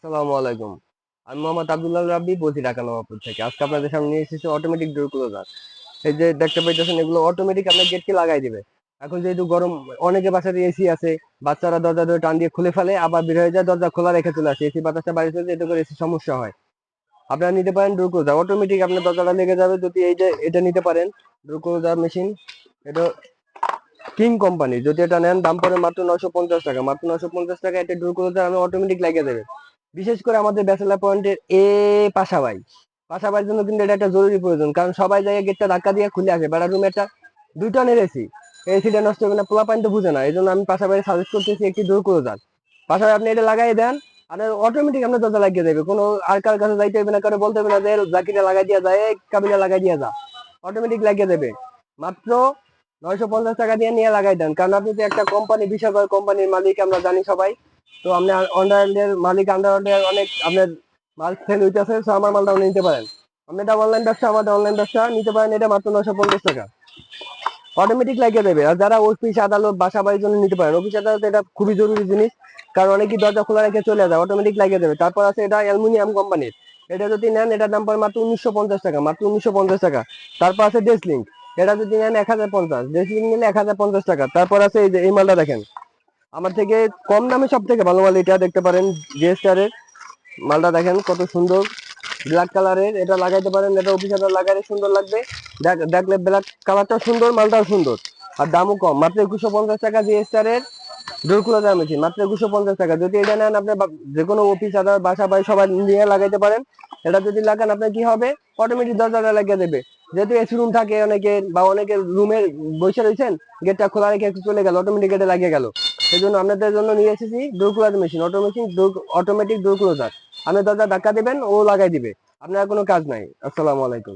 আসসালামু আলাইকুম। আমি মোহাম্মদ আব্দুল্লাহ রাব্বি বলছি ঢাকা নবাবপুর থেকে। আজকে আপনাদের সামনে নিয়ে এসেছি অটোমেটিক ডোর ক্লোজার। এই যে দেখতে পাইতেছেন এগুলো অটোমেটিক আপনার গেটকে লাগাই দিবে। এখন যেহেতু গরম, অনেকে বাসাতে এসি আছে, বাচ্চারা দরজা ধরে টান দিয়ে খুলে ফেলে আবার বের হয়ে যায়, দরজা খোলা রেখে চলে আসে, এসি বাতাসটা বাইরে চলে যায়, এতে করে এসি সমস্যা হয়। আপনারা নিতে পারেন ডোর ক্লোজার, অটোমেটিক আপনার দরজাটা লেগে যাবে। যদি এই যে এটা নিতে পারেন ডোর ক্লোজার মেশিন, এটা কিং কোম্পানি, যদি এটা নেন দাম পড়ে মাত্র 950 টাকা। মাত্র 950 টাকা এটা ডোর ক্লোজার আমি অটোমেটিক লাগিয়ে দেবে। বিশেষ করে আমাদের ব্যাচেলার পয়েন্টের পাশাবাই পাশাবাইয়ের জন্য কিন্তু এটা একটা জরুরি প্রয়োজন, কারণ সবাই জায়গায় গেটটা ধাক্কা দিয়ে খুলে আসে। বেড়া রুমে একটা 2 টনের এসি, এসিটা নষ্ট হবে না, পোলা পানি তো বুঝে না। এই জন্য আমি পাশাবাই সাজেস্ট করতেছি একটি ডোর ক্লোজার। পাশাবাই আপনি এটা লাগাই দেন, আর অটোমেটিক আপনার দরজা লাগিয়ে দেবে। কোনো আর কার কাছে যাইতে হবে না, কারো বলতে হবে না যে জাকিটা লাগাই দিয়া যায়, কাবিলা লাগাই দিয়া যা, অটোমেটিক লাগিয়ে দেবে। মাত্র 950 টাকা দিয়ে নিয়ে লাগাই দেন, কারণ আপনি তো একটা কোম্পানি, বিশাল বড় কোম্পানির মালিক, আমরা জানি সবাই। তো আপনি অনলাইনের মালিক, আন্ডার অনেক আপনার মাল সেল হইতেছে, তো আমার মালটা আপনি নিতে পারেন। আপনি এটা অনলাইন ব্যবসা, আমাদের অনলাইন ব্যবসা নিতে পারেন, এটা মাত্র 950 টাকা অটোমেটিক লাগিয়ে দেবে। আর যারা অফিস আদালত বাসা বাড়ির জন্য নিতে পারেন, অফিস আদালত এটা খুবই জরুরি জিনিস, কারণ অনেকেই দরজা খোলা রেখে চলে যায়, অটোমেটিক লাগিয়ে দেবে। তারপর আছে এটা অ্যালুমিনিয়াম কোম্পানির, এটা যদি নেন এটার দাম পড়ে মাত্র 1950 টাকা, মাত্র 1950 টাকা। তারপর আছে ডেসলিঙ্ক, এটা যদি নেন 1050, ডেসলিঙ্ক নিলে 1050 টাকা। তারপর আছে এই যে এই মালটা দেখেন, আমার থেকে কম দামে সব থেকে ভালো মাল এটা দেখতে পারেন, জিএসটার এর মালটা দেখেন কত সুন্দর, ব্ল্যাক কালারের। এটা লাগাইতে পারেন, এটা অফিসে লাগাইলে সুন্দর লাগবে। দেখলে ব্ল্যাক কালারটাও সুন্দর, মালটাও সুন্দর, আর দামও কম। মাত্র 2150 টাকা জিএসটার এর ডোর ক্লোজার মেশিন, মাত্র 2150 টাকা। যদি এটা নেন আপনি যে কোনো অফিস আদার বাসা বাড়ি সবাই নিয়ে লাগাইতে পারেন। এটা যদি লাগান আপনার কি হবে, অটোমেটিক দরজাটা লাগিয়ে দেবে। যেহেতু এসি রুম থাকে অনেকের, বা অনেকের রুমের বসে রয়েছেন, গেটটা খোলা রেখে একটু চলে গেল, অটোমেটিক গেটে লাগিয়ে গেল। সেই জন্য আপনাদের জন্য নিয়ে এসেছি door closer machine, automatic door closer. আপনি দরজা ধাক্কা দিবেন, ও লাগাই দিবে, আপনার কোনো কাজ নাই। আসসালামু আলাইকুম।